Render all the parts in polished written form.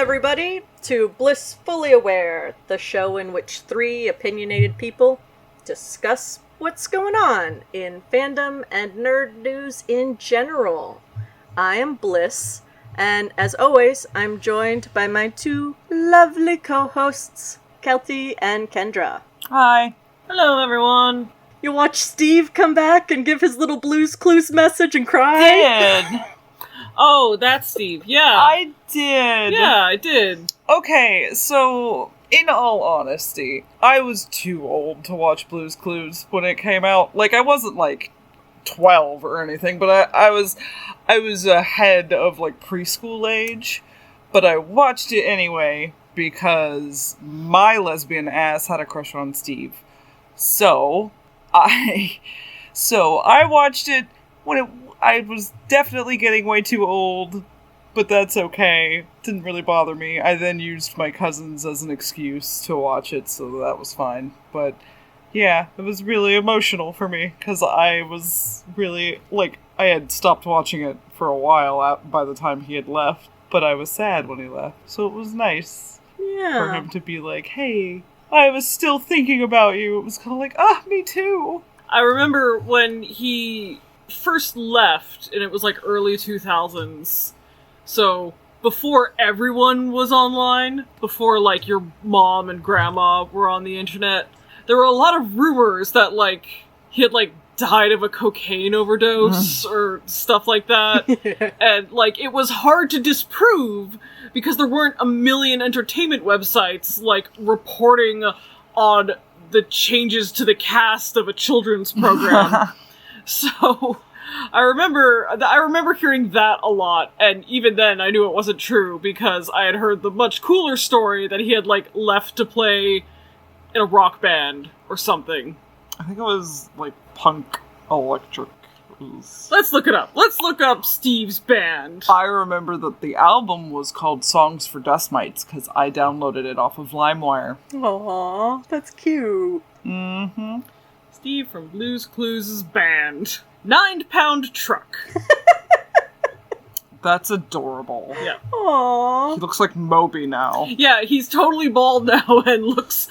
everybody, to Blissfully Aware, the show in which three opinionated people discuss what's going on in fandom and nerd news in general. I am Bliss, and as always, I'm joined by my two lovely co-hosts, Kelty and Kendra. Hi. Hello, everyone. You watch Steve come back and give his little Blue's Clues message and cry? Did. Oh, that's Steve. Yeah. I did. Yeah, I did. Okay, so, in all honesty, I was too old to watch Blue's Clues when it came out. Like, I wasn't, 12 or anything, but I was ahead of, preschool age. But I watched it anyway because my lesbian ass had a crush on Steve. So I watched it when I was definitely getting way too old, but that's okay. Didn't really bother me. I then used my cousins as an excuse to watch it, so that was fine. But yeah, it was really emotional for me, because I was really, I had stopped watching it for a while by the time he had left, but I was sad when he left, so it was nice for him to be like, hey, I was still thinking about you. It was kind of me too. I remember when he first left, and it was early 2000s, so before everyone was online, before your mom and grandma were on the internet, there were a lot of rumors that he had died of a cocaine overdose or stuff like that. And it was hard to disprove because there weren't a million entertainment websites reporting on the changes to the cast of a children's program. So I remember hearing that a lot, and even then I knew it wasn't true because I had heard the much cooler story that he had left to play in a rock band or something. I think it was punk electric. Let's look it up. Let's look up Steve's band. I remember that the album was called Songs for Dust Mites because I downloaded it off of LimeWire. Aww, that's cute. Mm-hmm. Steve from Blue's Clues' band. 9-pound truck. That's adorable. Yeah. Aww. He looks like Moby now. Yeah, he's totally bald now and looks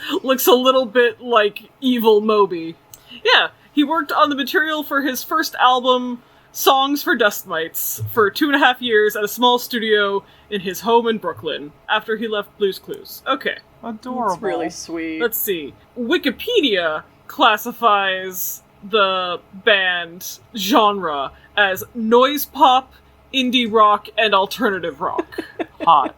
a little bit like evil Moby. Yeah, he worked on the material for his first album, Songs for Dust Mites, for 2.5 years at a small studio in his home in Brooklyn, after he left Blue's Clues. Okay. Adorable. That's really sweet. Let's see. Wikipedia classifies the band genre as noise pop, indie rock, and alternative rock. Hot.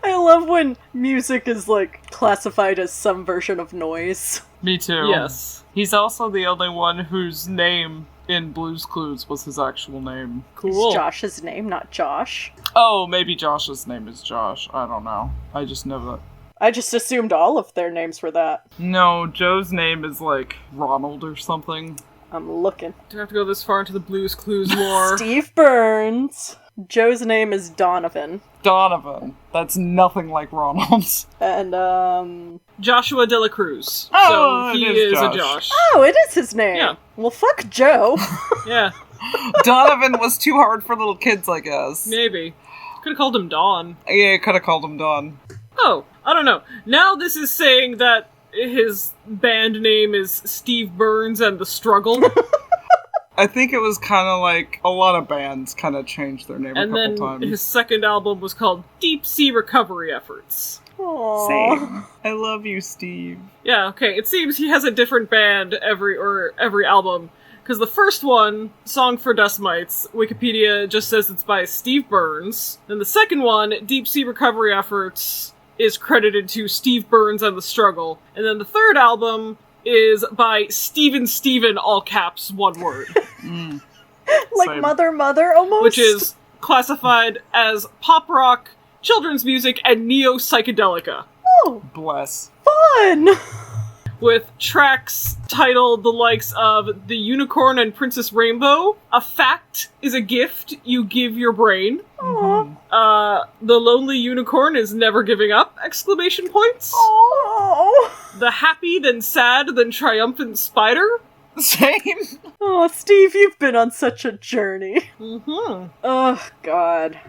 I love when music is classified as some version of noise. Me too. Yes. He's also the only one whose name in Blue's Clues was his actual name. Cool. Is Josh's name not Josh? Oh, maybe Josh's name is Josh. I don't know. I just know that. I just assumed all of their names were that. No, Joe's name is Ronald or something. I'm looking. Do I have to go this far into the Blue's Clues lore? Steve Burns. Joe's name is Donovan. Donovan. That's nothing like Ronald's. And, Joshua De La Cruz. Oh, so he it is is Josh. a Josh. Oh, it is his name. Yeah. Well, fuck Joe. Yeah, Donovan was too hard for little kids, I guess. maybe. Could have called him Don. Yeah, could have called him Don. Oh, I don't know. Now this is saying that his band name is Steve Burns and the Struggle. I think it was kind of a lot of bands kind of changed their name And a then couple times. his second album was called Deep Sea Recovery Efforts. Aww. Same. I love you, Steve. Yeah, okay. It seems he has a different band every album. Because the first one, Song for Dust Mites, Wikipedia just says it's by Steve Burns. Then the second one, Deep Sea Recovery Efforts, is credited to Steve Burns and the Struggle. And then the third album is by Steven, all caps, one word. Like Same. Mother, almost? Which is classified as pop rock, children's music, and neo-psychedelica. Oh, Bless. fun! With tracks titled the likes of The Unicorn and Princess Rainbow, A Fact is a Gift You Give Your Brain, Aww. The Lonely Unicorn is Never Giving Up, exclamation points, Oh. The Happy Then Sad Then Triumphant Spider, Same. Oh, Steve, you've been on such a journey. mm-hmm. Oh, God.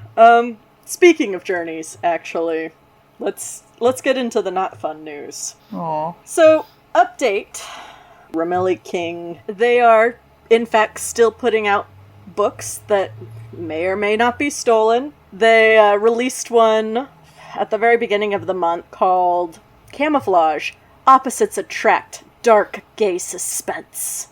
speaking of journeys, actually, let's get into the not fun news. Aw. So, update. Romilly King. They are, in fact, still putting out books that may or may not be stolen. They released one at the very beginning of the month called Camouflage. Opposites Attract. Dark Gay Suspense.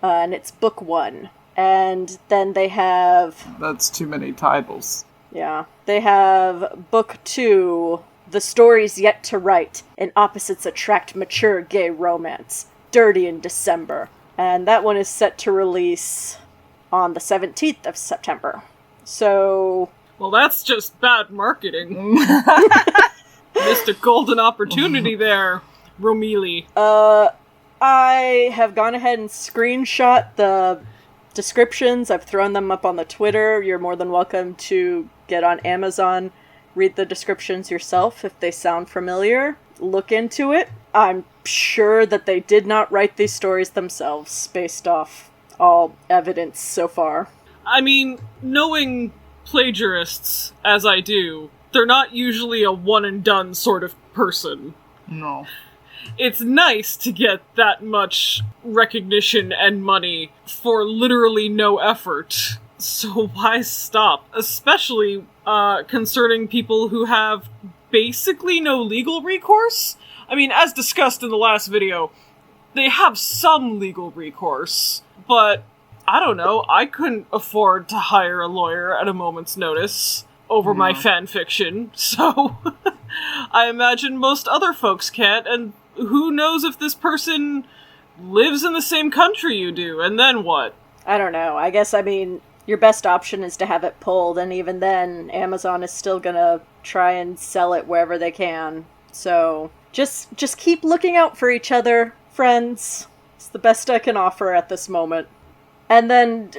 And it's book 1. And then they have... That's too many titles. Yeah. They have book 2, The Stories Yet to Write, and Opposites Attract Mature Gay Romance. Dirty in December. And that one is set to release on the 17th of September. So... Well, that's just bad marketing. Missed a golden opportunity there, Romilly. I have gone ahead and screenshot the descriptions. I've thrown them up on the Twitter. You're more than welcome to get on Amazon, read the descriptions yourself if they sound familiar. Look into it. I'm sure that they did not write these stories themselves, based off all evidence so far. I mean, knowing plagiarists, as I do, they're not usually a one-and-done sort of person. No. It's nice to get that much recognition and money for literally no effort. So why stop? Especially concerning people who have basically no legal recourse. I mean, as discussed in the last video, they have some legal recourse, but I don't know, I couldn't afford to hire a lawyer at a moment's notice over my fanfiction, so I imagine most other folks can't, and who knows if this person lives in the same country you do, and then what? I don't know. I guess, I mean, your best option is to have it pulled, and even then, Amazon is still gonna try and sell it wherever they can. So, just keep looking out for each other, friends. It's the best I can offer at this moment. And then,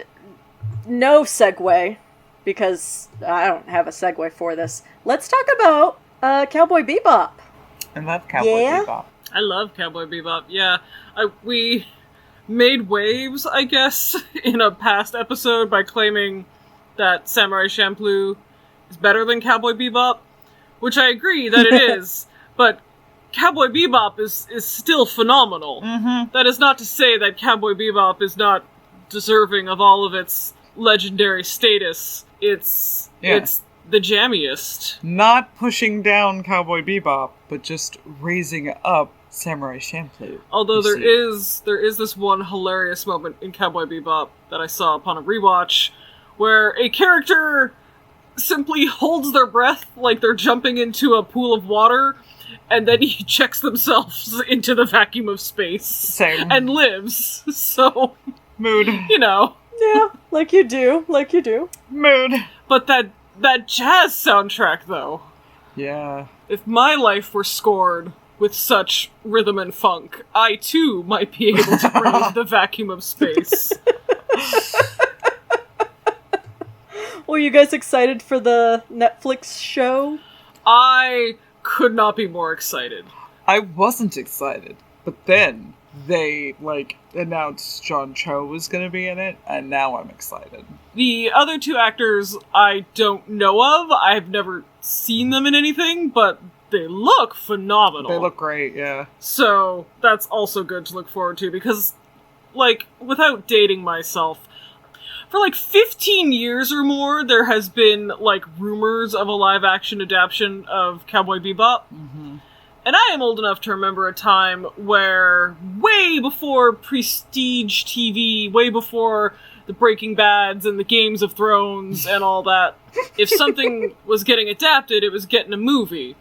no segue, because I don't have a segue for this. Let's talk about Cowboy Bebop. And that's Cowboy Bebop. I love Cowboy Bebop, yeah. We made waves, I guess, in a past episode by claiming that Samurai Champloo is better than Cowboy Bebop, which I agree that it is, but Cowboy Bebop is still phenomenal. Mm-hmm. That is not to say that Cowboy Bebop is not deserving of all of its legendary status. It's the jammiest. Not pushing down Cowboy Bebop, but just raising up Samurai Champloo. Although there is this one hilarious moment in Cowboy Bebop that I saw upon a rewatch, where a character simply holds their breath like they're jumping into a pool of water, and then he checks themselves into the vacuum of space. Same. And lives. So... Mood. You know. Yeah, like you do. Mood. But that jazz soundtrack, though. Yeah. If my life were scored with such rhythm and funk, I too might be able to breathe the vacuum of space. Well, you guys excited for the Netflix show? I could not be more excited. I wasn't excited, but then they, announced John Cho was gonna be in it, and now I'm excited. The other two actors I don't know of. I've never seen them in anything, but they look phenomenal. They look great, yeah. So, that's also good to look forward to, because, without dating myself, for 15 years or more, there has been, rumors of a live-action adaptation of Cowboy Bebop. Mm-hmm. And I am old enough to remember a time where, way before prestige TV, way before the Breaking Bads and the Games of Thrones and all that, if something was getting adapted, it was getting a movie.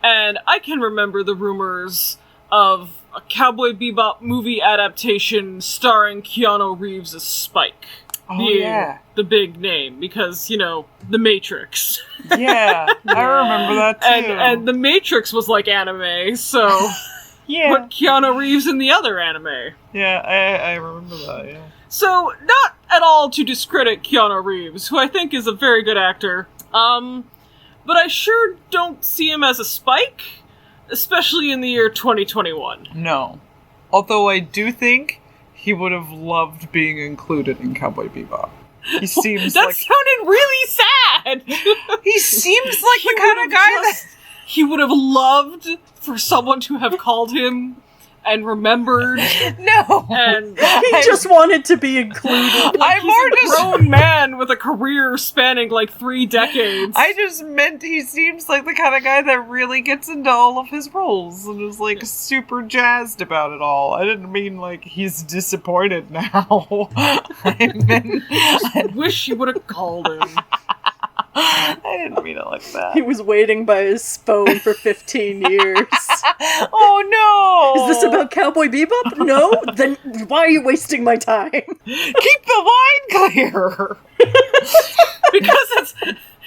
And I can remember the rumors of a Cowboy Bebop movie adaptation starring Keanu Reeves as Spike. Oh, The big name, because, The Matrix. Yeah, I remember that too. And The Matrix was like anime, so yeah. put Keanu Reeves in the other anime. Yeah, I remember that, yeah. So, not at all to discredit Keanu Reeves, who I think is a very good actor, but I sure don't see him as a Spike, especially in the year 2021. No. Although I do think he would have loved being included in Cowboy Bebop. He seems that sounded really bad. He seems like the kind of guy he would have loved for someone to have called him and remembered. No. And he just wanted to be included. He's a grown man with a career spanning like 3 decades. I just meant he seems like the kind of guy that really gets into all of his roles and is like super jazzed about it all. I didn't mean like he's disappointed now. I meant I wish you would have called him. I didn't mean it like that. He was waiting by his phone for 15 years. Oh no! Is this about Cowboy Bebop? No? Then why are you wasting my time? Keep the line clear! Because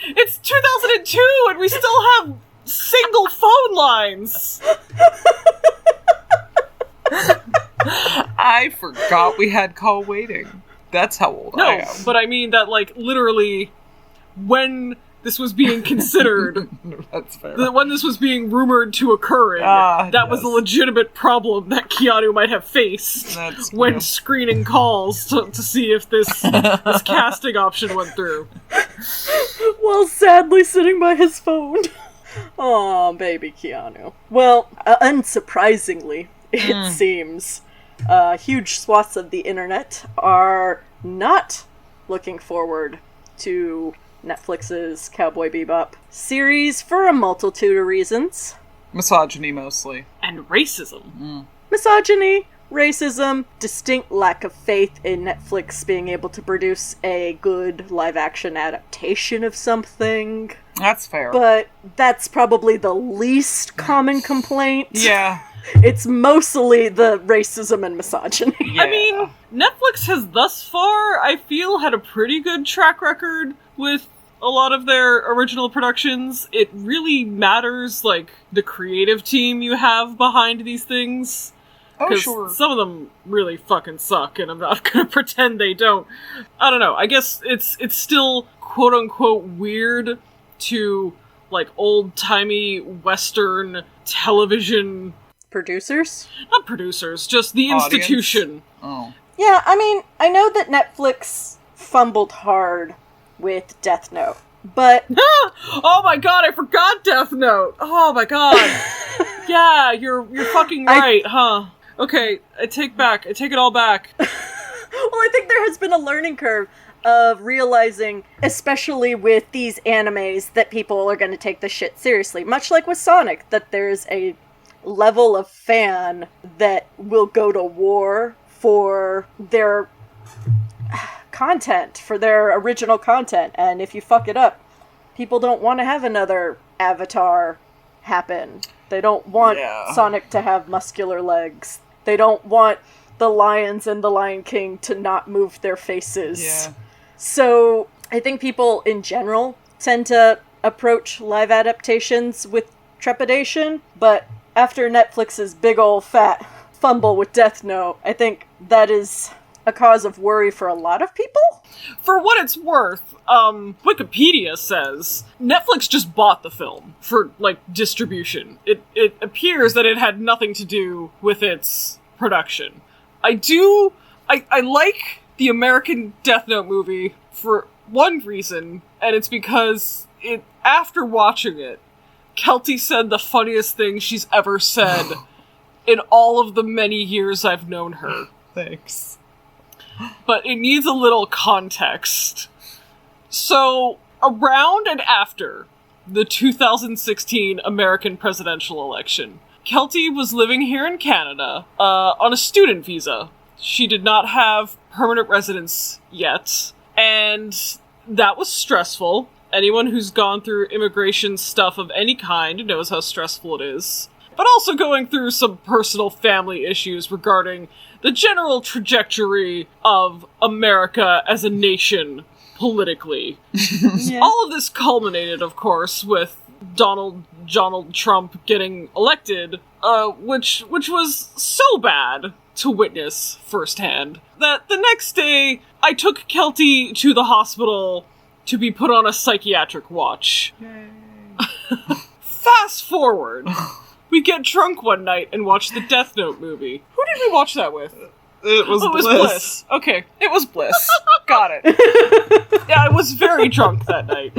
it's 2002 and we still have single phone lines! I forgot we had call waiting. That's how old I am. No, but I mean that, like, literally, when this was being considered, That's fair. when this was being rumored to occur, that was a legitimate problem that Keanu might have faced when screening calls to see if this casting option went through. While sadly sitting by his phone. Aw, baby Keanu. Well, unsurprisingly, it seems, huge swaths of the internet are not looking forward to Netflix's Cowboy Bebop series for a multitude of reasons. Misogyny, mostly. And racism. Misogyny, racism, distinct lack of faith in Netflix being able to produce a good live-action adaptation of something. That's fair. But that's probably the least common complaint. Yeah. It's mostly the racism and misogyny. Yeah. I mean, Netflix has thus far, I feel, had a pretty good track record with a lot of their original productions. It really matters, like, the creative team you have behind these things. Oh, sure. Some of them really fucking suck, and I'm not gonna pretend they don't. I don't know, I guess it's still quote-unquote weird to, like, old-timey Western television... Producers? Not producers, just the Audience? institution. Oh. Yeah, I mean, I know that Netflix fumbled hard with Death Note, but... Oh my god, I forgot Death Note! Oh my god. Yeah, you're fucking right, huh? Okay, I take it all back. Well, I think there has been a learning curve of realizing, especially with these animes, that people are going to take this shit seriously. Much like with Sonic, that there's a level of fan that will go to war for their content, for their original content, and if you fuck it up, people don't want to have another Avatar happen. They don't want Sonic to have muscular legs. They don't want the lions and the Lion King to not move their faces. Yeah. So I think people in general tend to approach live adaptations with trepidation, but after Netflix's big ol' fat fumble with Death Note, I think that is a cause of worry for a lot of people. For what it's worth, Wikipedia says Netflix just bought the film for, like, distribution. It appears that it had nothing to do with its production. I like the American Death Note movie for one reason, and it's because after watching it, Kelty said the funniest thing she's ever said in all of the many years I've known her. Thanks. But it needs a little context. So, around and after the 2016 American presidential election, Kelty was living here in Canada on a student visa. She did not have permanent residence yet, and that was stressful. Anyone who's gone through immigration stuff of any kind knows how stressful it is. But also going through some personal family issues regarding the general trajectory of America as a nation politically. Yeah. All of this culminated, of course, with Donald Trump getting elected, which was so bad to witness firsthand that the next day I took Kelty to the hospital to be put on a psychiatric watch. Fast forward. We get drunk one night and watch the Death Note movie. Who did we watch that with? It was Bliss. Okay, it was Bliss. Got it. Yeah, I was very drunk that night.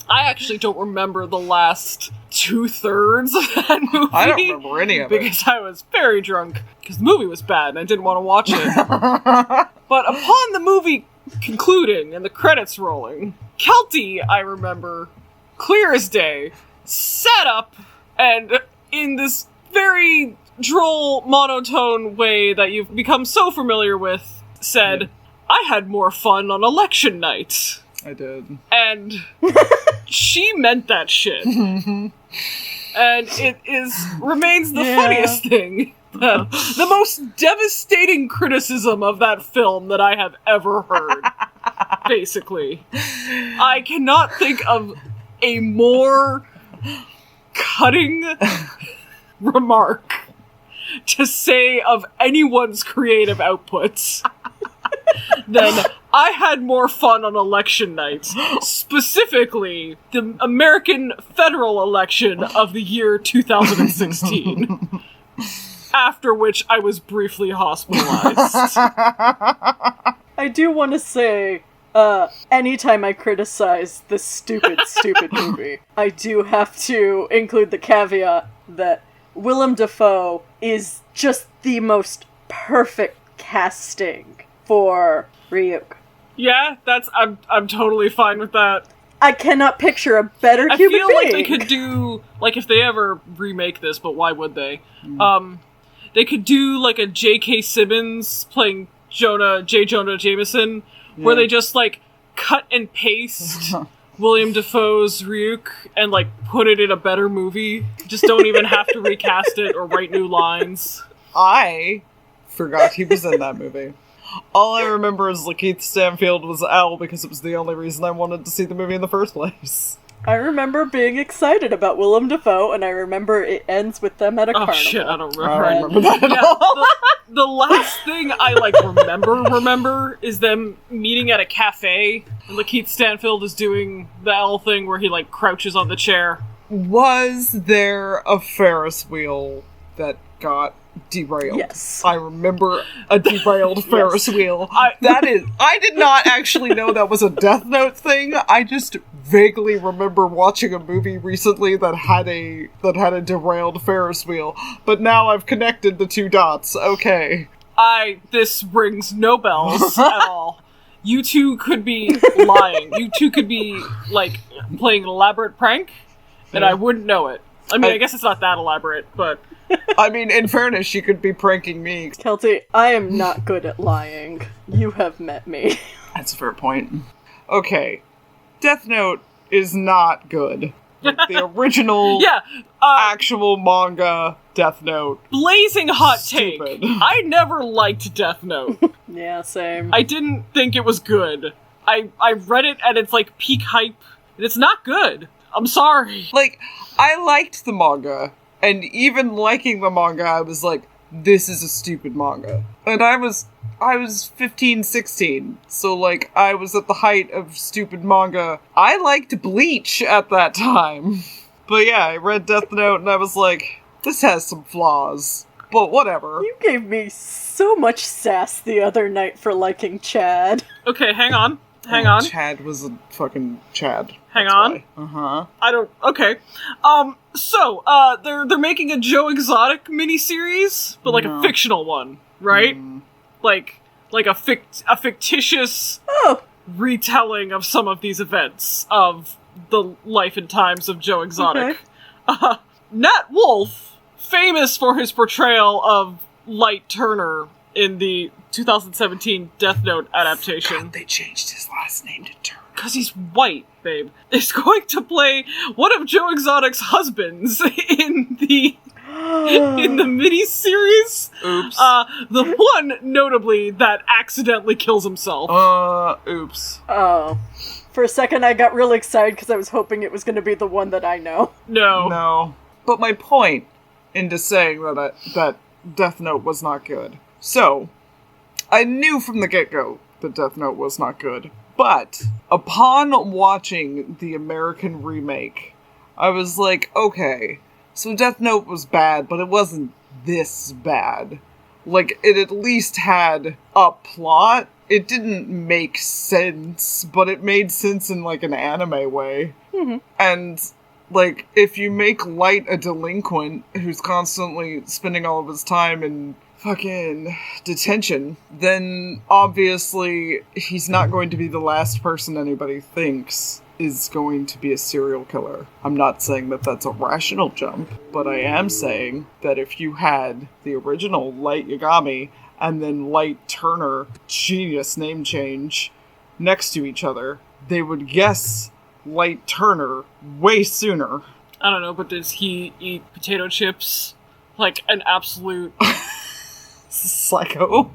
I actually don't remember the last 2/3 of that movie. I don't remember any of it. Because I was very drunk. Because the movie was bad and I didn't want to watch it. But upon the movie concluding and the credits rolling, Kelty, I remember, clear as day, sat up and in this very droll, monotone way that you've become so familiar with, said, I had more fun on election night. I did. And she meant that shit. And it remains the funniest thing. The most devastating criticism of that film that I have ever heard. Basically. I cannot think of a more cutting remark to say of anyone's creative outputs than I had more fun on election night. Specifically, the American federal election of the year 2016. After which I was briefly hospitalized. I do want to say, anytime I criticize this stupid movie, I do have to include the caveat that Willem Dafoe is just the most perfect casting for Ryuk. Yeah, I'm totally fine with that. I cannot picture a better human being. I feel like they could do, like, if they ever remake this, but why would they? They could do, like, a J.K. Simmons playing J. Jonah Jameson, where they just, like, cut and paste William Dafoe's Ryuk and, like, put it in a better movie. Just don't even have to recast it or write new lines. I forgot he was in that movie. All I remember is Lakeith Stanfield was Al because it was the only reason I wanted to see the movie in the first place. I remember being excited about Willem Dafoe, and I remember it ends with them at a carnival. Oh shit, I don't I remember. don't remember that at all. The last thing I, like, remember is them meeting at a cafe, and Lakeith Stanfield is doing the L thing where he, like, crouches on the chair. Was there a Ferris wheel that got derailed? Yes. I remember a derailed Ferris wheel. I did not actually know that was a Death Note thing. I just vaguely remember watching a movie recently that had a derailed Ferris wheel. But now I've connected the two dots. Okay. This rings no bells at all. You two could be lying. You two could be, like, playing an elaborate prank, and I wouldn't know it. I mean, I guess it's not that elaborate, but... I mean, in fairness, she could be pranking me. Kelty, I am not good at lying. You have met me. That's a fair point. Okay. Death Note is not good. Like the original actual manga Death Note. Blazing hot Stupid. take. I never liked Death Note. Yeah, same. I didn't think it was good. I read it at its, like, peak hype, and it's not good. I'm sorry. Like, I liked the manga, and even liking the manga, I was like, this is a stupid manga. And I was 15, 16, so, like, I was at the height of stupid manga. I liked Bleach at that time. But yeah, I read Death Note, and I was like, this has some flaws. But whatever. You gave me so much sass the other night for liking Chad. Okay, hang on. Hang on. Chad was a fucking Chad. Hang on. Uh-huh. I don't... Okay. So, they're making a Joe Exotic miniseries, but, like, a fictional one, right? Like a fictitious retelling of some of these events of the life and times of Joe Exotic. Okay. Nat Wolff, famous for his portrayal of Light Turner in the 2017 Death Note adaptation. God, they changed his last name to Turner. Because he's white, babe. Is going to play one of Joe Exotic's husbands in the miniseries. Oops. The one, notably, that accidentally kills himself. Oops. Oh. For a second I got real excited because I was hoping it was going to be the one that I know. No. But my point into saying that Death Note was not good. So, I knew from the get-go that Death Note was not good. But, upon watching the American remake, I was like, okay, so Death Note was bad, but it wasn't this bad. Like, it at least had a plot, it didn't make sense, but it made sense in, like, an anime way. Mm-hmm. And, like, if you make Light a delinquent who's constantly spending all of his time in fucking detention, then obviously he's not going to be the last person anybody thinks is going to be a serial killer. I'm not saying that that's a rational jump, but I am saying that if you had the original Light Yagami and then Light Turner, genius name change, next to each other, they would guess Light Turner way sooner. I don't know, but does he eat potato chips like an absolute psycho?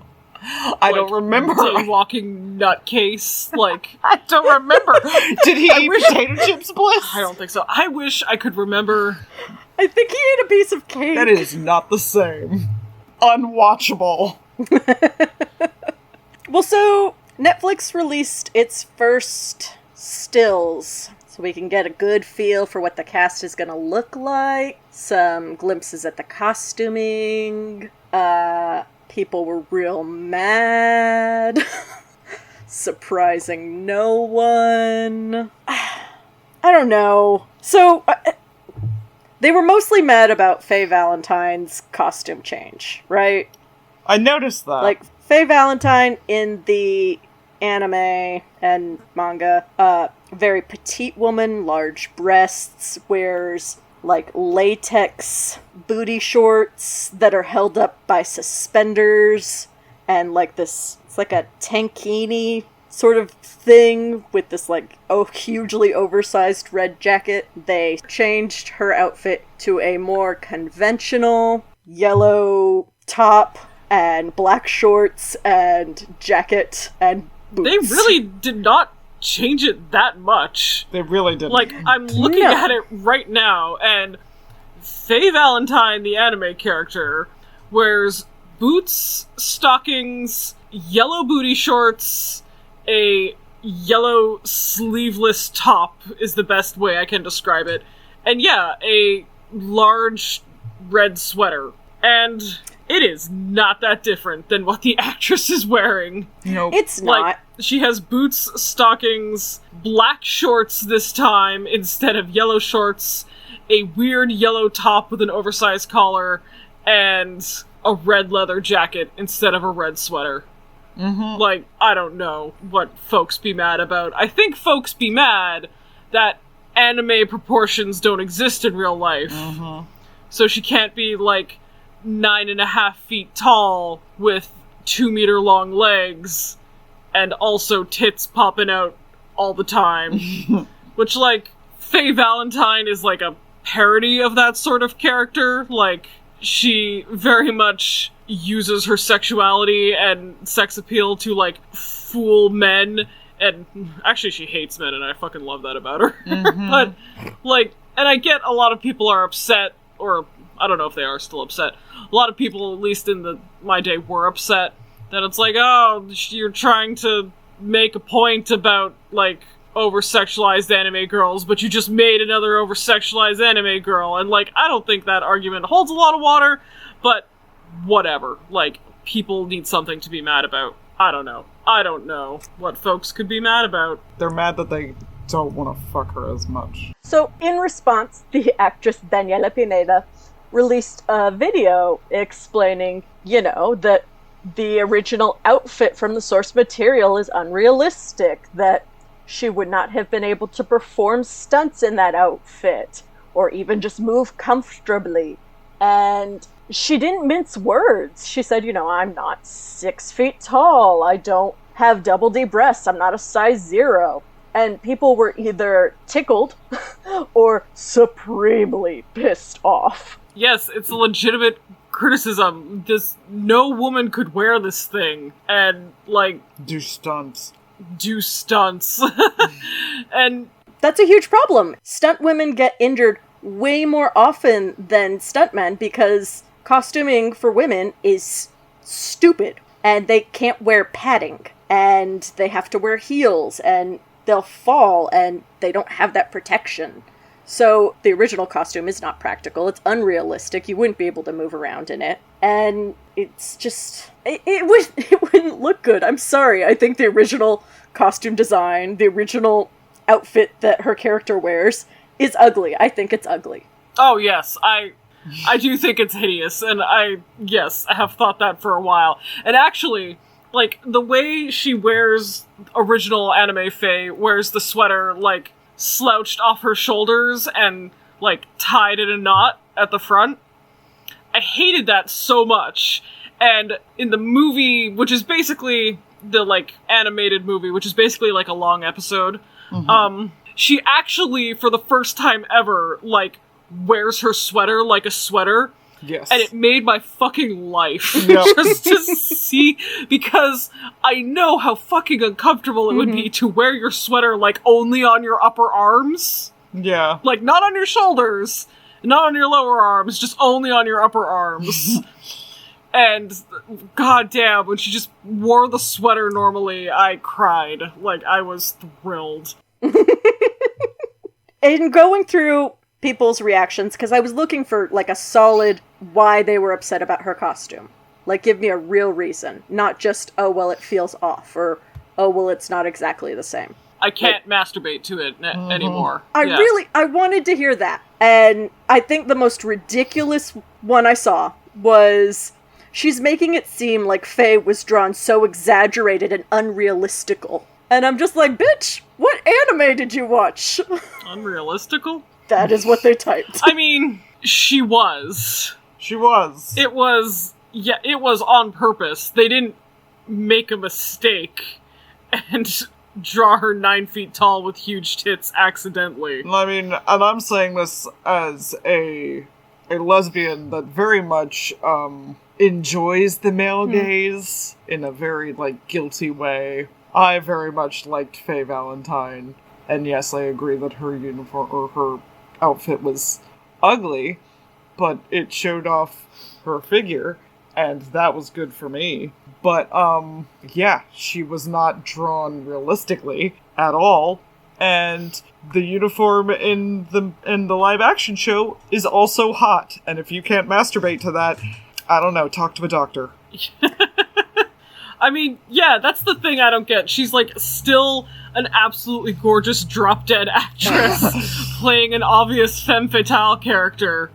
I don't remember. Day-walking nutcase. Like, I don't remember. Did he eat potato chips, Bliss? I don't think so. I wish I could remember. I think he ate a piece of cake. That is not the same. Unwatchable. Well, so Netflix released its first stills, so we can get a good feel for what the cast is going to look like. Some glimpses at the costuming. People were real mad. Surprising no one. I don't know. So, they were mostly mad about Faye Valentine's costume change, right? I noticed that. Like, Faye Valentine in the anime and manga, very petite woman, large breasts, wears like latex booty shorts that are held up by suspenders, and like this, it's like a tankini sort of thing with this like hugely oversized red jacket. They changed her outfit to a more conventional yellow top and black shorts and jacket and boots. They really did not change it that much. They really didn't. Like, I'm looking at it right now, and Faye Valentine, the anime character, wears boots, stockings, yellow booty shorts, a yellow sleeveless top is the best way I can describe it, and yeah, a large red sweater. And it is not that different than what the actress is wearing. Nope. It's not. Like, she has boots, stockings, black shorts this time instead of yellow shorts, a weird yellow top with an oversized collar, and a red leather jacket instead of a red sweater. Mm-hmm. Like, I don't know what folks be mad about. I think folks be mad that anime proportions don't exist in real life. Mm-hmm. So she can't be, like, 9.5 feet tall with 2 meter long legs and also tits popping out all the time. Which, like, Faye Valentine is like a parody of that sort of character. Like, she very much uses her sexuality and sex appeal to, like, fool men. And actually she hates men, and I fucking love that about her. Mm-hmm. But, like, and I get a lot of people are upset, or I don't know if they are still upset. A lot of people, at least in my day, were upset that it's like, oh, you're trying to make a point about, like, over-sexualized anime girls, but you just made another over-sexualized anime girl. And, like, I don't think that argument holds a lot of water, but whatever. Like, people need something to be mad about. I don't know. I don't know what folks could be mad about. They're mad that they don't want to fuck her as much. So, in response, the actress Daniela Pineda released a video explaining, that the original outfit from the source material is unrealistic, that she would not have been able to perform stunts in that outfit, or even just move comfortably. And she didn't mince words. She said, I'm not 6 feet tall, I don't have double D breasts, I'm not a size 0. And people were either tickled or supremely pissed off. Yes, it's a legitimate criticism. No woman could wear this thing and, like, do stunts. And that's a huge problem. Stunt women get injured way more often than stuntmen because costuming for women is stupid. And they can't wear padding. And they have to wear heels. And they'll fall. And they don't have that protection. So the original costume is not practical. It's unrealistic. You wouldn't be able to move around in it. And it's just... It wouldn't look good. I'm sorry. I think the original costume design, the original outfit that her character wears, is ugly. I think it's ugly. Oh, yes. I do think it's hideous. And I have thought that for a while. And actually... like, the way she wears original anime Faye wears the sweater, like, slouched off her shoulders and, like, tied in a knot at the front. I hated that so much. And in the movie, which is basically the, like, animated movie, which is basically, like, a long episode, she actually, for the first time ever, like, wears her sweater like a sweater. Yes. And it made my fucking life just to see, because I know how fucking uncomfortable it would be to wear your sweater, like, only on your upper arms. Yeah. Like, not on your shoulders, not on your lower arms, just only on your upper arms. And, goddamn, when she just wore the sweater normally, I cried. Like, I was thrilled. In going through people's reactions, because I was looking for, like, a solid why they were upset about her costume. Like, give me a real reason. Not just, oh, well, it feels off, or, oh, well, it's not exactly the same. I can't masturbate to it anymore. I wanted to hear that. And I think the most ridiculous one I saw was, she's making it seem like Faye was drawn so exaggerated and unrealistical. And I'm just like, bitch, what anime did you watch? Unrealistical? That is what they typed. I mean, she was. She was. It was on purpose. They didn't make a mistake and draw her 9 feet tall with huge tits accidentally. I mean, and I'm saying this as a lesbian that very much enjoys the male gaze in a very, like, guilty way. I very much liked Faye Valentine, and yes, I agree that her uniform or her outfit was ugly, but it showed off her figure, and that was good for me. But, yeah, she was not drawn realistically at all, and the uniform in the live-action show is also hot, and if you can't masturbate to that, I don't know, talk to a doctor. I mean, yeah, that's the thing I don't get. She's, like, still an absolutely gorgeous drop-dead actress playing an obvious femme fatale character.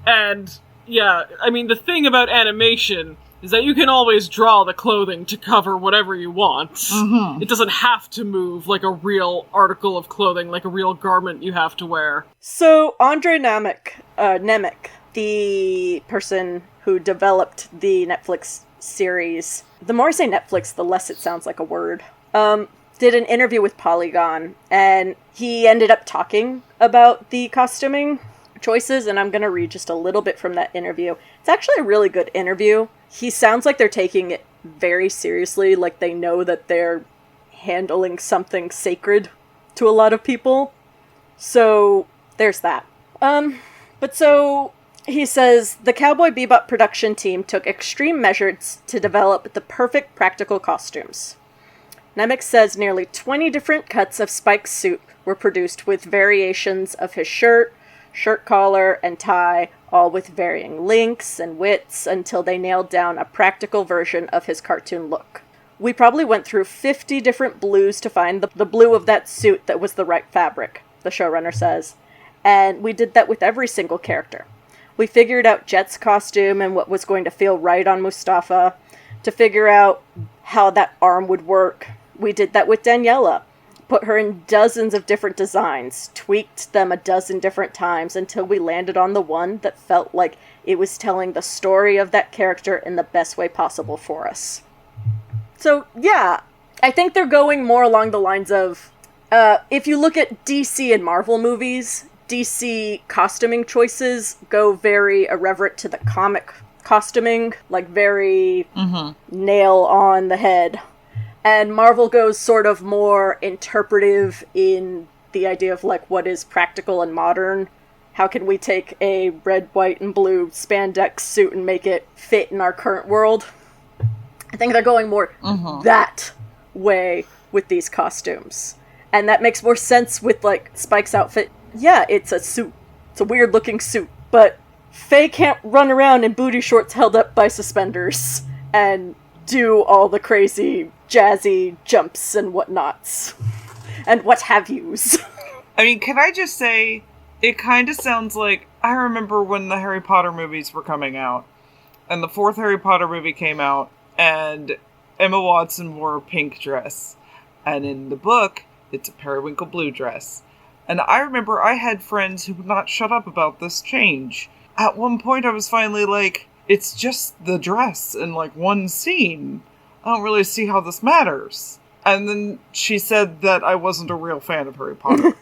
And, yeah, I mean, the thing about animation is that you can always draw the clothing to cover whatever you want. It doesn't have to move like a real article of clothing, like a real garment you have to wear. So, Andre Nemec, the person who developed the Netflix series, the more I say Netflix, the less it sounds like a word, did an interview with Polygon, and he ended up talking about the costuming choices, and I'm going to read just a little bit from that interview. It's actually a really good interview. He sounds like they're taking it very seriously, like they know that they're handling something sacred to a lot of people. So, there's that. But so, he says, the Cowboy Bebop production team took extreme measures to develop the perfect practical costumes. Nemec says nearly 20 different cuts of Spike's suit were produced with variations of his shirt collar, and tie, all with varying lengths and widths until they nailed down a practical version of his cartoon look. We probably went through 50 different blues to find the blue of that suit that was the right fabric, the showrunner says. And we did that with every single character. We figured out Jet's costume and what was going to feel right on Mustafa. To figure out how that arm would work, we did that with Daniela. Put her in dozens of different designs, tweaked them a dozen different times until we landed on the one that felt like it was telling the story of that character in the best way possible for us. So, yeah, I think they're going more along the lines of, if you look at DC and Marvel movies, DC costuming choices go very irreverent to the comic costuming, like very nail on the head. And Marvel goes sort of more interpretive in the idea of, like, what is practical and modern. How can we take a red, white, and blue spandex suit and make it fit in our current world? I think they're going more that way with these costumes. And that makes more sense with, like, Spike's outfit yeah, it's a suit. It's a weird looking suit, but Faye can't run around in booty shorts held up by suspenders and do all the crazy jazzy jumps and whatnots and what have yous. I mean, can I just say, it kind of sounds like, I remember when the Harry Potter movies were coming out, and the fourth Harry Potter movie came out, and Emma Watson wore a pink dress, and in the book, it's a periwinkle blue dress. And I remember I had friends who would not shut up about this change. At one point I was finally like, it's just the dress in like one scene. I don't really see how this matters. And then she said that I wasn't a real fan of Harry Potter.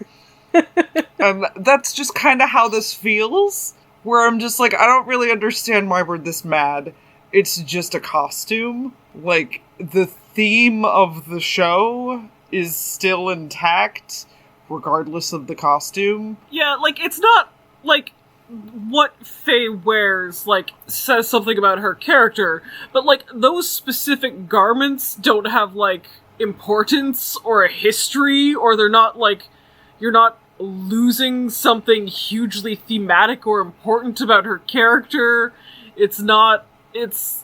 And that's just kind of how this feels, where I'm just like, I don't really understand why we're this mad. It's just a costume. Like, the theme of the show is still intact, regardless of the costume. Yeah, like, it's not, like, what Faye wears, like, says something about her character, but, like, those specific garments don't have, like, importance or a history, or they're not, like, you're not losing something hugely thematic or important about her character. It's not, it's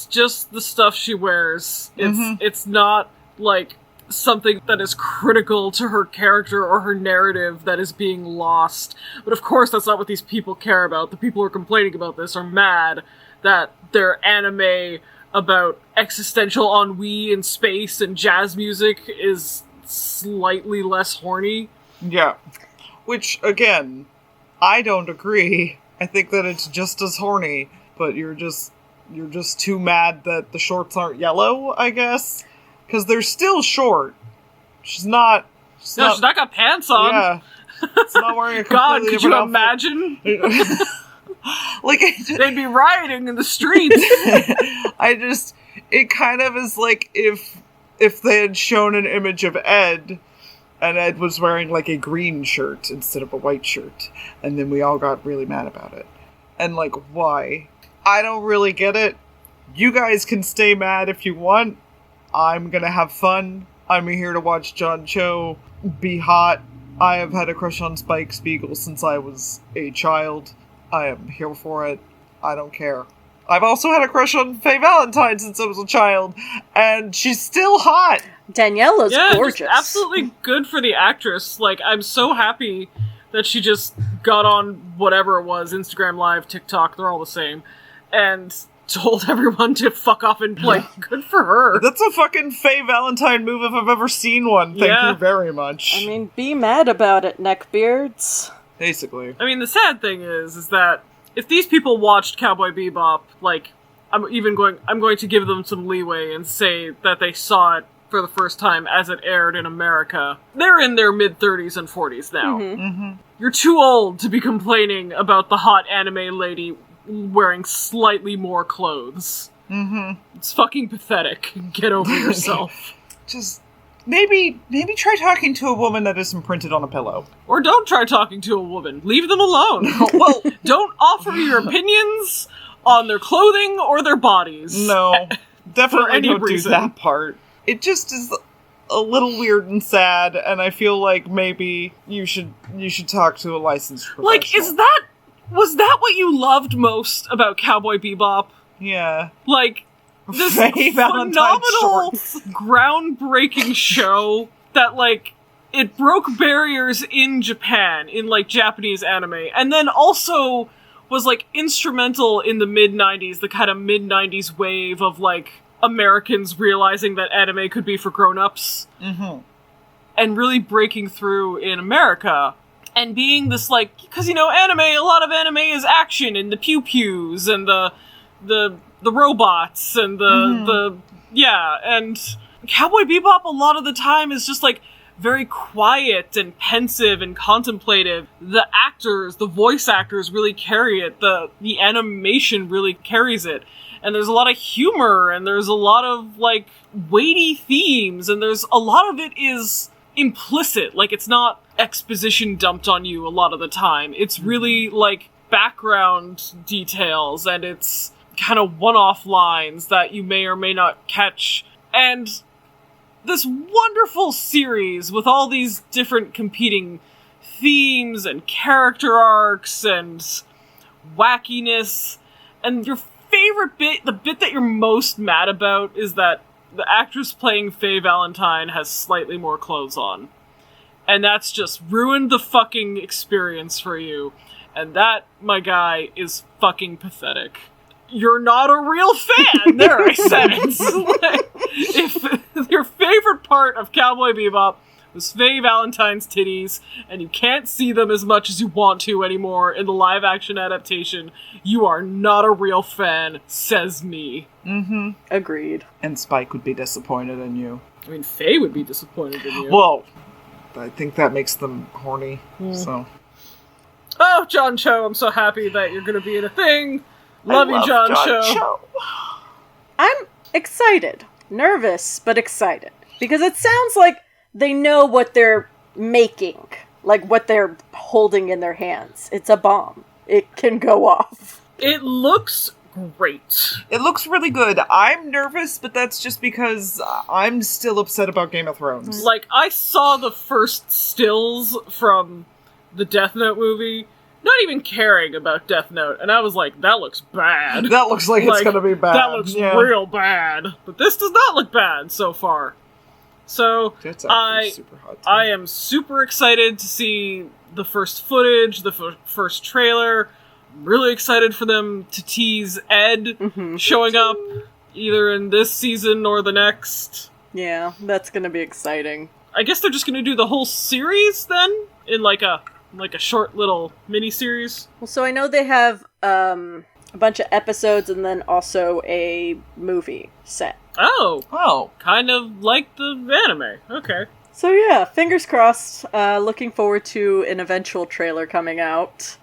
just the stuff she wears. It's not, like, something that is critical to her character or her narrative that is being lost. But of course, that's not what these people care about. The people who are complaining about this are mad that their anime about existential ennui in space and jazz music is slightly less horny. Yeah. Which, again, I don't agree. I think that it's just as horny, but you're just too mad that the shorts aren't yellow, I guess. Because they're still short. She's not got pants on. Yeah. It's not wearing a God, completely could you different imagine? Like, they'd be rioting in the streets. It kind of is like if they had shown an image of Ed, and Ed was wearing like a green shirt instead of a white shirt, and then we all got really mad about it. And like, why? I don't really get it. You guys can stay mad if you want. I'm gonna have fun. I'm here to watch John Cho be hot. I have had a crush on Spike Spiegel since I was a child. I am here for it. I don't care. I've also had a crush on Faye Valentine since I was a child, and she's still hot. Daniela's gorgeous. Absolutely good for the actress. Like, I'm so happy that she just got on whatever it was, Instagram Live, TikTok, they're all the same, and told everyone to fuck off and play. Good for her. That's a fucking Faye Valentine move if I've ever seen one. Thank you very much. I mean, be mad about it, neckbeards. Basically. I mean, the sad thing is that if these people watched Cowboy Bebop, like, I'm going to give them some leeway and say that they saw it for the first time as it aired in America. They're in their mid-30s and 40s now. You're too old to be complaining about the hot anime lady wearing slightly more clothes. It's fucking pathetic. Get over yourself. Just maybe try talking to a woman that isn't printed on a pillow. Or don't try talking to a woman. Leave them alone. Well, don't offer your opinions on their clothing or their bodies. No, definitely don't reason. do that part. It just is a little weird and sad, and I feel like maybe you should talk to a licensed professional. Like, was that what you loved most about Cowboy Bebop? Yeah. Like, this Faye Valentine phenomenal, shorts. groundbreaking show that, like, it broke barriers in Japan, in, like, Japanese anime, and then also was, like, instrumental in the mid-90s, the kind of mid-90s wave of, like, Americans realizing that anime could be for grown-ups. And really breaking through in America. And being this, like, because, you know, a lot of anime is action, and the pew-pews, and the robots, and and Cowboy Bebop a lot of the time is just, like, very quiet and pensive and contemplative. The actors, the voice actors really carry it. The animation really carries it. And there's a lot of humor, and there's a lot of, like, weighty themes, and there's a lot of it is implicit. Like, it's not exposition dumped on you a lot of the time. It's really, like, background details, and it's kind of one-off lines that you may or may not catch. And this wonderful series with all these different competing themes and character arcs and wackiness. And your favorite bit, the bit that you're most mad about, is that the actress playing Faye Valentine has slightly more clothes on. And that's just ruined the fucking experience for you. And that, my guy, is fucking pathetic. You're not a real fan! There, I said it! Like, if your favorite part of Cowboy Bebop was Faye Valentine's titties, and you can't see them as much as you want to anymore in the live-action adaptation, you are not a real fan, says me. Mm-hmm. Agreed. And Spike would be disappointed in you. I mean, Faye would be disappointed in you. Well, I think that makes them horny, so... Oh, John Cho, I'm so happy that you're gonna be in a thing. Love you, John Cho. I'm excited. Nervous, but excited. Because it sounds like they know what they're making. Like, what they're holding in their hands. It's a bomb. It can go off. It looks great. It looks really good. I'm nervous, but that's just because I'm still upset about Game of Thrones. Like, I saw the first stills from the Death Note movie, not even caring about Death Note, and I was like, that looks bad. That looks like it's gonna be bad. That looks real bad. But this does not look bad so far. So, super hot too. I am super excited to see the first footage, the first trailer. I'm really excited for them to tease Ed showing up, either in this season or the next. Yeah, that's gonna be exciting. I guess they're just gonna do the whole series then, in like a short little mini-series. Well, so I know they have a bunch of episodes and then also a movie set. Oh. Kind of like the anime. Okay. So yeah, fingers crossed. Looking forward to an eventual trailer coming out.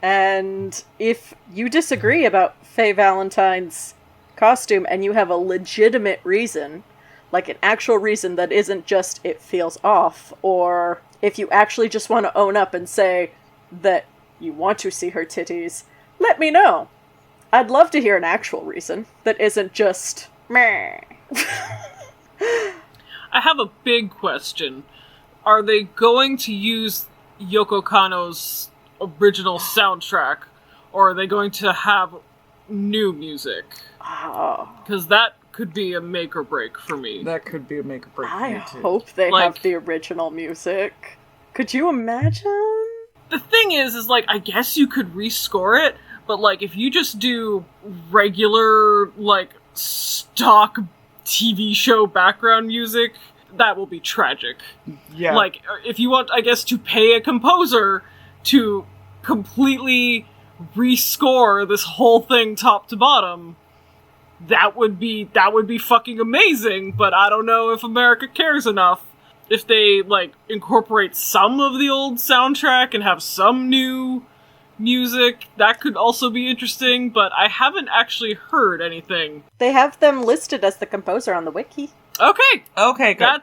And if you disagree about Faye Valentine's costume and you have a legitimate reason, like an actual reason that isn't just it feels off, or if you actually just want to own up and say that you want to see her titties, let me know. I'd love to hear an actual reason that isn't just meh. I have a big question. Are they going to use Yoko Kanno's original soundtrack, or are they going to have new music? Oh. Because that could be a make or break for me. That could be a make or break for I me too. hope they have the original music. Could you imagine? The thing is like, I guess you could rescore it, but like, if you just do regular, like, stock TV show background music, that will be tragic. Yeah. Like, if you want, I guess, to pay a composer to completely rescore this whole thing top to bottom, that would be fucking amazing, but I don't know if America cares enough. If they, like, incorporate some of the old soundtrack and have some new music, that could also be interesting, but I haven't actually heard anything. They have them listed as the composer on the wiki. Okay, good.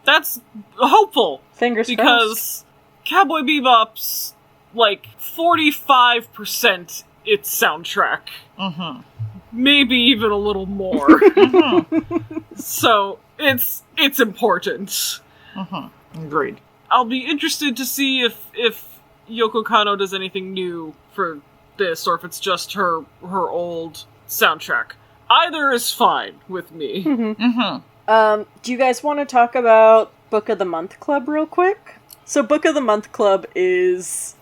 That's hopeful. Fingers crossed. Because Cowboy Bebop's, like, 45% its soundtrack. Mm-hmm. Maybe even a little more. So, it's important. Agreed. I'll be interested to see if Yoko Kanno does anything new for this, or if it's just her old soundtrack. Either is fine with me. Do you guys want to talk about Book of the Month Club real quick? So Book of the Month Club is...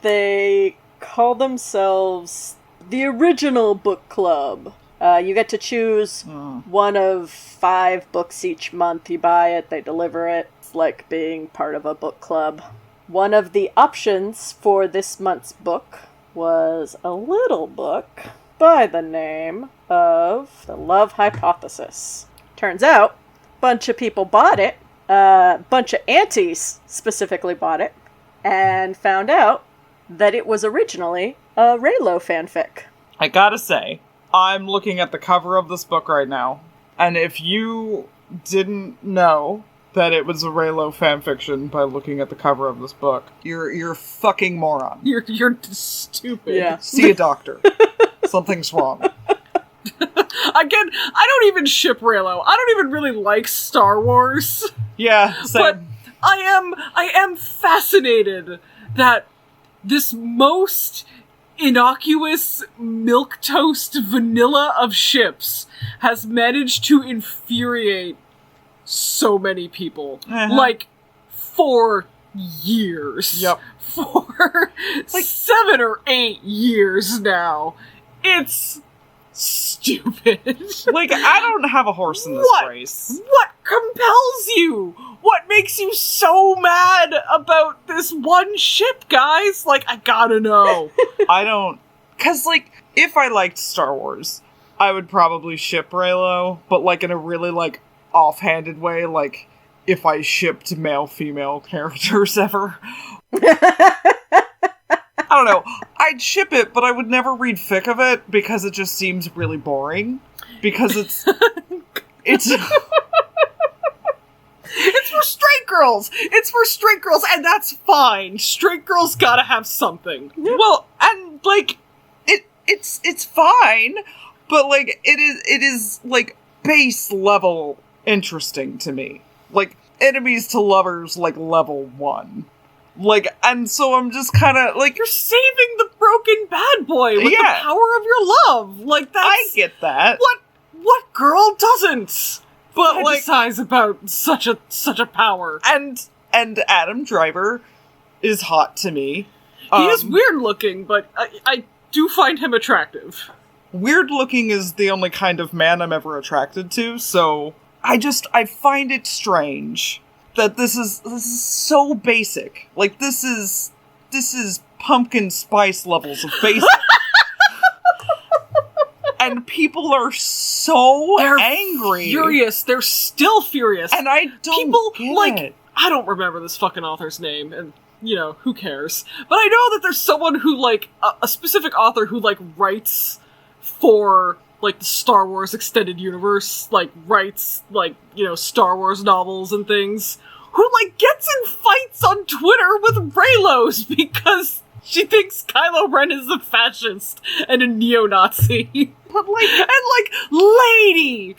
they call themselves the original book club. You get to choose one of 5 books each month. You buy it, they deliver it. It's like being part of a book club. One of the options for this month's book was a little book by the name of The Love Hypothesis. Turns out, a bunch of people bought it. A bunch of aunties specifically bought it. And found out that it was originally a Raylo fanfic. I gotta say, I'm looking at the cover of this book right now, and if you didn't know that it was a Raylo fanfiction by looking at the cover of this book, you're a fucking moron. You're stupid. Yeah. See a doctor. Something's wrong. Again, I don't even ship Raylo. I don't even really like Star Wars. Yeah, same. But I am fascinated that this most innocuous milquetoast vanilla of ships has managed to infuriate so many people. Like, for years. Yep. For like 7 or 8 years now. It's stupid. Like, I don't have a horse in this race. What compels you? What makes you so mad about this one ship, guys? Like, I gotta know. I don't... Because, like, if I liked Star Wars, I would probably ship Reylo, but, like, in a really, like, offhanded way, like, if I shipped male-female characters ever. I don't know. I'd ship it, but I would never read fic of it because it just seems really boring. Because it's... It's for straight girls! It's for straight girls, and that's fine. Straight girls gotta have something. Well, and, like, it's fine, but, like, it is, like, base level interesting to me. Like, enemies to lovers, like, level 1. Like, and so I'm just kind of, like... You're saving the broken bad boy with the power of your love! Like, that's... I get that. What girl doesn't? But, like... fantasize about such a power. And Adam Driver is hot to me. He is weird looking, but I do find him attractive. Weird looking is the only kind of man I'm ever attracted to, so... I find it strange that this is so basic. Like, this is pumpkin spice levels of basic. And people are so angry. Furious. They're still furious. And I don't get it. I don't remember this fucking author's name, and, you know, who cares? But I know that there's someone who, like, a specific author who, like, writes for... like, the Star Wars extended universe, like, writes, like, you know, Star Wars novels and things, who, like, gets in fights on Twitter with Reylos because she thinks Kylo Ren is a fascist and a neo-Nazi. But, like... And, like, lady!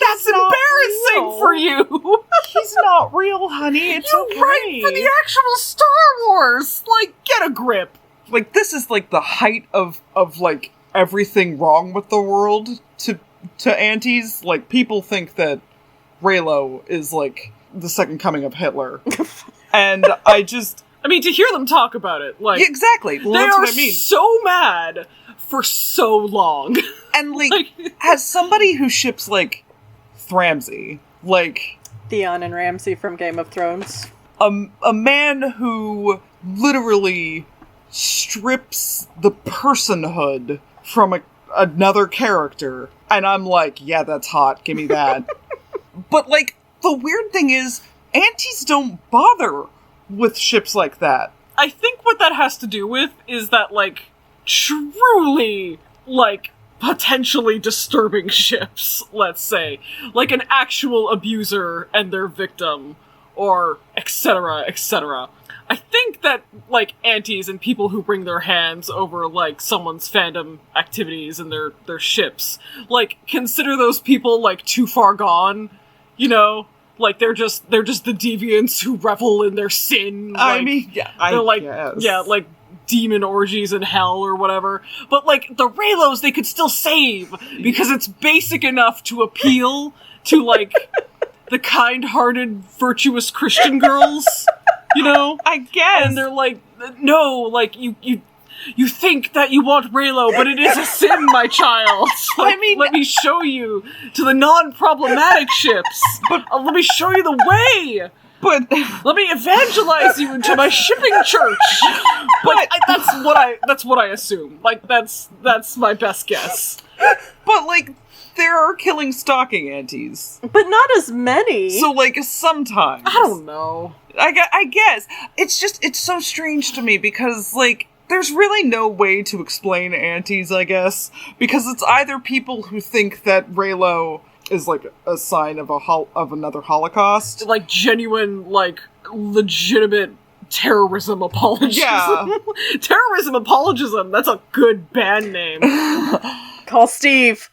That's embarrassing for you! He's not real, honey. It's okay. You write for the actual Star Wars! Like, get a grip! Like, this is, like, the height of like, everything wrong with the world to aunties. Like, people think that Reylo is, like, the second coming of Hitler. And I mean, to hear them talk about it, like... Exactly. Well, that's what I mean. So mad for so long. And, like, as somebody who ships, like, Thramsey, like... Theon and Ramsay from Game of Thrones. A man who literally strips the personhood from another character, and I'm like, yeah, that's hot, give me that. But, like, the weird thing is, aunties don't bother with ships like that. I think what that has to do with is that, like, truly, like, potentially disturbing ships, let's say. Like an actual abuser and their victim, or etc., etc. I think that, like, aunties and people who bring their hands over, like, someone's fandom activities and their ships, like, consider those people, like, too far gone, you know? Like, they're just the deviants who revel in their sin. Like, I mean, yeah, they're like, guess. Yeah, like, demon orgies in hell or whatever. But, like, the Reylos they could still save, because it's basic enough to appeal to, like, the kind-hearted, virtuous Christian girls. You know? I guess. And they're like, no, like, you think that you want Reylo, but it is a sin, my child. Like, I mean, let me show you to the non-problematic ships. But let me show you the way. But let me evangelize you into my shipping church. But that's what I assume. Like, that's my best guess. But, like, there are killing stalking aunties. But not as many. So, like, sometimes. I don't know. I guess. It's so strange to me because, like, there's really no way to explain aunties, I guess. Because it's either people who think that Reylo is, like, a sign of another Holocaust. Like, genuine, like, legitimate terrorism apologism. Yeah. Terrorism apologism, that's a good band name. Call Steve.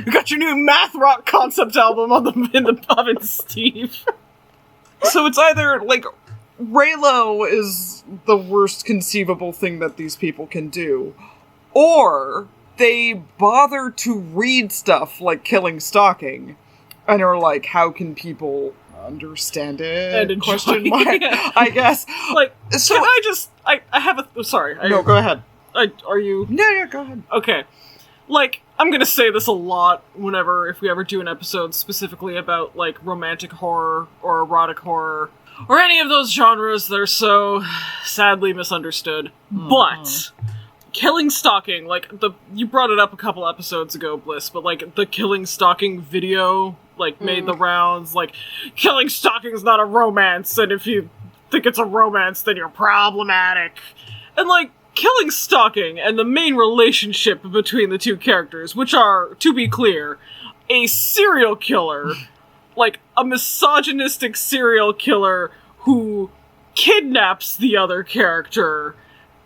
You got your new math rock concept album in the oven, Steve. So it's either, like, Raylo is the worst conceivable thing that these people can do, or they bother to read stuff like Killing Stalking, and are like, how can people understand it? And enjoy Question mark, I guess. Like, So- can I just... I have a... Sorry. No, go ahead. Are you... Yeah, go ahead. Okay. Like, I'm gonna say this a lot if we ever do an episode specifically about, like, romantic horror or erotic horror, or any of those genres that are so sadly misunderstood. But, Killing Stalking, like, you brought it up a couple episodes ago, Bliss, but, like, the Killing Stalking video, like, made the rounds, like, Killing Stalking's not a romance, and if you think it's a romance, then you're problematic. And, like, Killing Stalking and the main relationship between the two characters, which are, to be clear, a serial killer, like a misogynistic serial killer who kidnaps the other character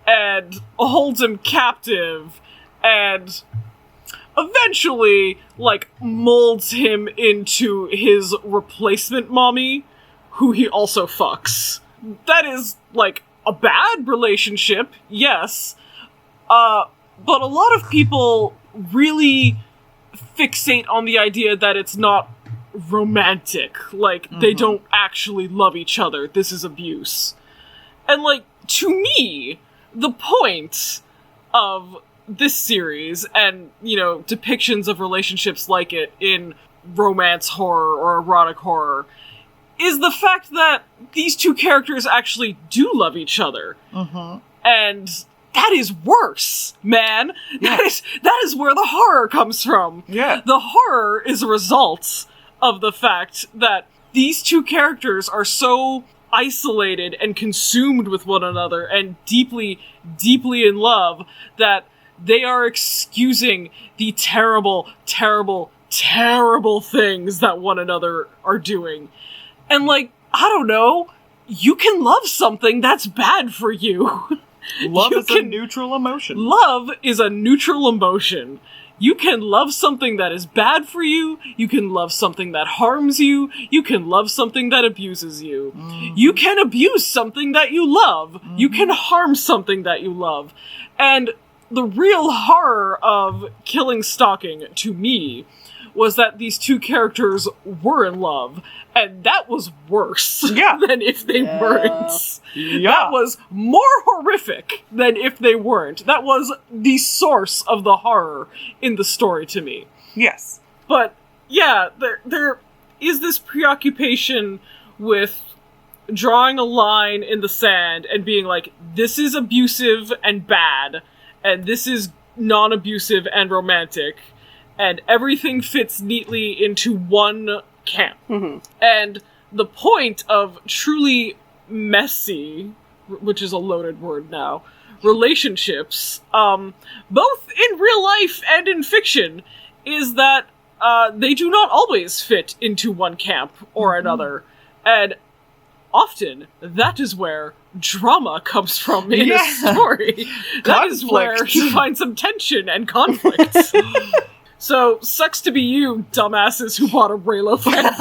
and holds him captive and eventually, like, molds him into his replacement mommy, who he also fucks. That is, like, a bad relationship, yes, but a lot of people really fixate on the idea that it's not romantic, like, they don't actually love each other, this is abuse. And, like, to me, the point of this series, and, you know, depictions of relationships like it in romance horror or erotic horror, is the fact that these two characters actually do love each other. And that is worse, man. Yeah. That is where the horror comes from. Yeah. The horror is a result of the fact that these two characters are so isolated and consumed with one another and deeply, deeply in love that they are excusing the terrible, terrible, terrible things that one another are doing. And, like, I don't know, you can love something that's bad for you. Love is a neutral emotion. Love is a neutral emotion. You can love something that is bad for you, you can love something that harms you, you can love something that abuses you. You can abuse something that you love. You can harm something that you love. And the real horror of Killing Stalking, to me, was that these two characters were in love, and that was worse than if they weren't. Yeah. That was more horrific than if they weren't. That was the source of the horror in the story to me. Yes. But, yeah, there is this preoccupation with drawing a line in the sand and being like, this is abusive and bad, and this is non-abusive and romantic, and everything fits neatly into one camp. And the point of truly messy, which is a loaded word now, relationships, both in real life and in fiction, is that they do not always fit into one camp or another. And often, that is where drama comes from in a story. That is where you find some tension and conflict. So, sucks to be you, dumbasses who bought a Raylo fanfic.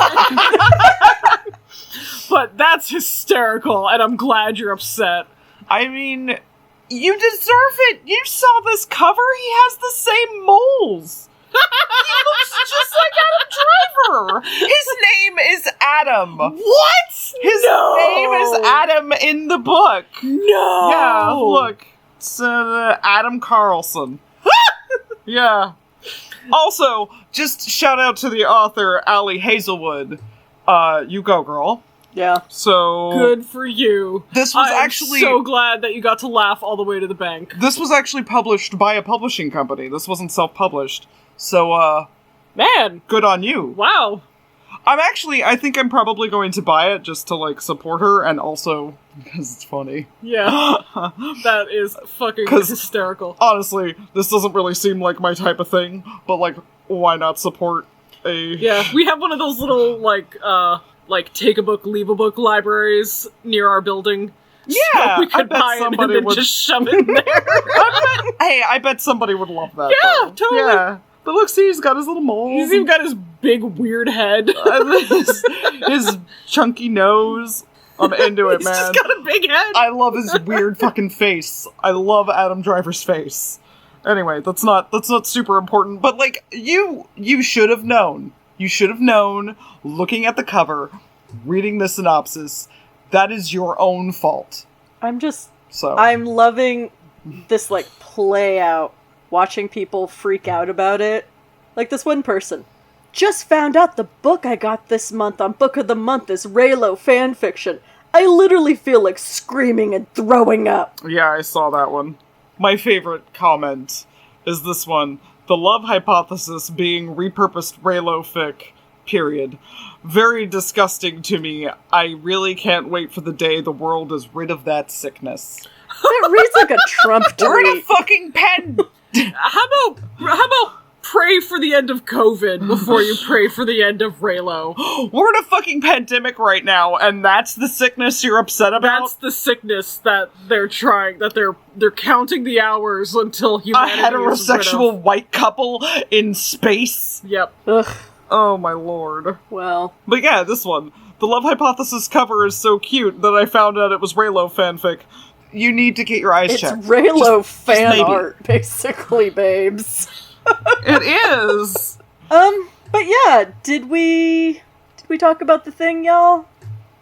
But that's hysterical, and I'm glad you're upset. I mean, you deserve it. You saw this cover. He has the same moles. He looks just like Adam Driver. His name is Adam. What? His name is Adam in the book. No! Yeah, look. It's Adam Carlson. Yeah. Also, just shout out to the author, Allie Hazelwood. You go, girl. Yeah. So good for you. This was I'm actually so glad that you got to laugh all the way to the bank. This was actually published by a publishing company. This wasn't self-published. So, man, good on you. Wow. I think I'm probably going to buy it just to, like, support her, and also because it's funny. Yeah. That is fucking hysterical. Honestly, this doesn't really seem like my type of thing, but, like, why not support a... Yeah, we have one of those little, like, take a book, leave a book libraries near our building. Yeah, so we I could bet buy it and somebody then would- just shove it in there. I bet somebody would love that. Yeah, though. totally. Yeah. But look, see, he's got his little moles. He's even got his big weird head. his chunky nose. I'm into it, He's man. just got a big head. I love his weird fucking face. I love Adam Driver's face. Anyway, that's not super important, but like you should have known. You should have known looking at the cover, reading the synopsis. That is your own fault. I'm loving this like play out, watching people freak out about it. Like this one person. Just found out the book I got this month on Book of the Month is Raylo fanfiction. I literally feel like screaming and throwing up. Yeah, I saw that one. My favorite comment is this one. The love hypothesis being repurposed Raylo fic, period. Very disgusting to me. I really can't wait for the day the world is rid of that sickness. That reads like a Trump We're in a tweet. fucking pen! How about pray for the end of COVID before you pray for the end of Raylo? We're in a fucking pandemic right now, and that's the sickness you're upset about? That's the sickness that they're trying, that they're counting the hours until A humanity is rid heterosexual of. white couple in space? Yep. Ugh, Oh my lord. well. But yeah, this one. The love hypothesis cover is so cute that I found out it was Raylo fanfic. You need to get your eyes It's checked. Raylo fan maybe. art, basically, babes. It is! But yeah, did we talk about the thing, y'all?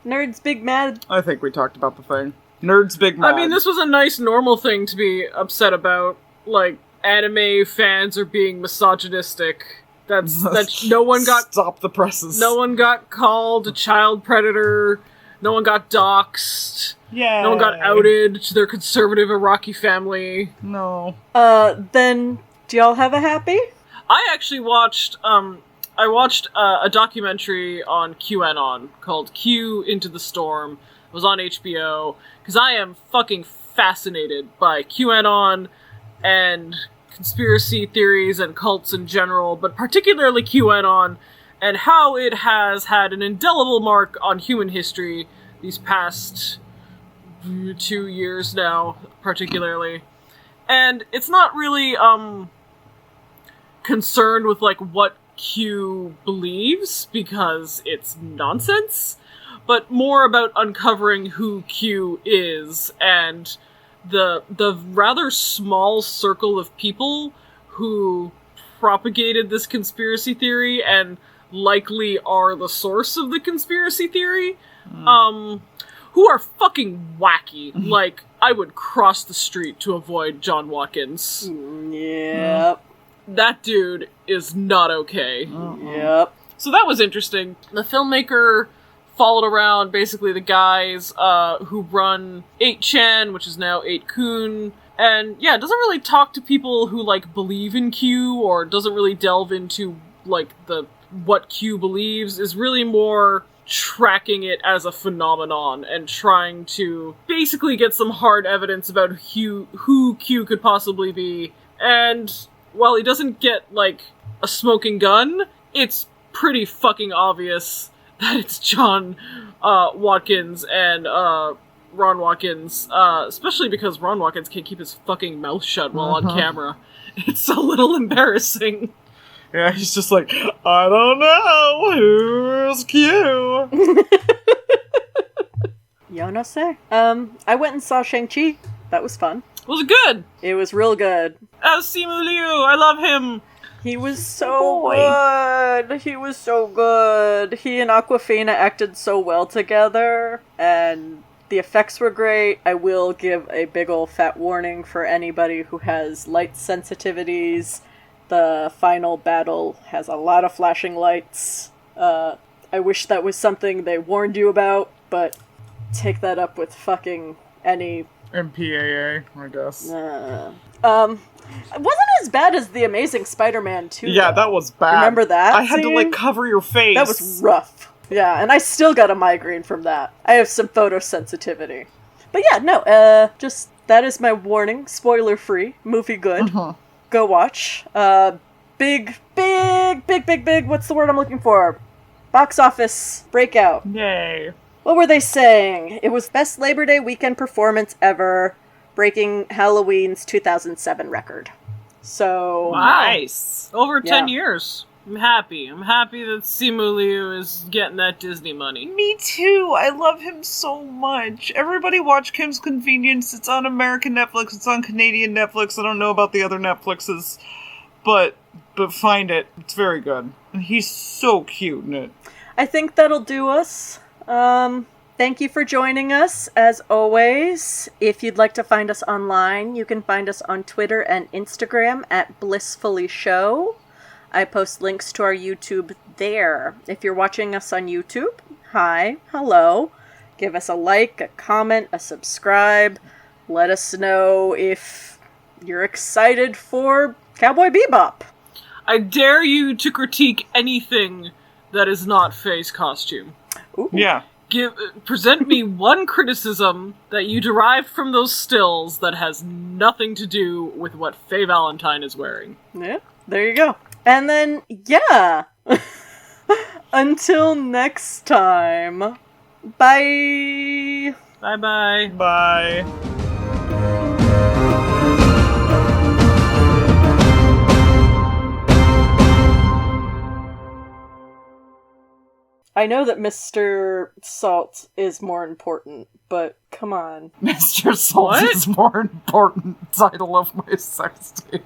Nerds big mad. I think we talked about the thing. Nerds big mad. I mean, this was a nice normal thing to be upset about. Like, anime fans are being misogynistic. That's no one got Stop the presses. no one got called a child predator. No one got doxxed. Yeah. No one got outed to their conservative Iraqi family. No. Then do y'all have a happy? I actually watched a documentary on QAnon called Q Into the Storm. It was on HBO because I am fucking fascinated by QAnon and conspiracy theories and cults in general, but particularly QAnon and how it has had an indelible mark on human history these past 2 years now, particularly. And it's not really concerned with like what Q believes because it's nonsense, but more about uncovering who Q is and the rather small circle of people who propagated this conspiracy theory and likely are the source of the conspiracy theory, who are fucking wacky. Like, I would cross the street to avoid John Watkins. Yep. That dude is not okay. Yep. So that was interesting. The filmmaker followed around basically the guys who run 8chan, which is now 8kun, and yeah, doesn't really talk to people who like believe in Q or doesn't really delve into like what Q believes. Is really more tracking it as a phenomenon and trying to basically get some hard evidence about who Q could possibly be. And while he doesn't get like a smoking gun, it's pretty fucking obvious that it's John Watkins and Ron Watkins, especially because Ron Watkins can't keep his fucking mouth shut while on camera. It's a little embarrassing. Yeah, he's just like, I don't know, who's Q? Yo no sé. I went and saw Shang-Chi. That was fun. Was it good? It was real good. Simu Liu, I love him. He was so good. He was so good. He and Aquafina acted so well together, and the effects were great. I will give a big ol' fat warning for anybody who has light sensitivities. The final battle has a lot of flashing lights. I wish that was something they warned you about, but take that up with fucking any... MPAA, I guess. It wasn't as bad as The Amazing Spider-Man 2. Yeah, though. that was bad. Remember that I had to, like, scene? cover your face. That was rough. Yeah, and I still got a migraine from that. I have some photosensitivity. But yeah, no, just, that is my warning. Spoiler-free. Movie good. Go watch. Big, what's the word I'm looking for? Box office breakout. Yay. What were they saying? It was best Labor Day weekend performance ever, breaking Halloween's 2007 record. So... Nice. Over 10 Yeah. years. I'm happy. I'm happy that Simu Liu is getting that Disney money. Me too. I love him so much. Everybody watch Kim's Convenience. It's on American Netflix. It's on Canadian Netflix. I don't know about the other Netflixes, but find it. It's very good. And he's so cute in it. I think that'll do us. Thank you for joining us, as always. If you'd like to find us online, you can find us on Twitter and Instagram at Blissfully Show. I post links to our YouTube there. If you're watching us on YouTube, hi, hello. Give us a like, a comment, a subscribe. Let us know if you're excited for Cowboy Bebop. I dare you to critique anything that is not Faye's costume. Ooh. Yeah. Present me one criticism that you derived from those stills that has nothing to do with what Faye Valentine is wearing. Yeah, there you go. And then, yeah. Until next time. Bye. Bye-bye. Bye. I know that Mr. Salt is more important, but come on. Mr. Salt What? is more important title of my sex tape.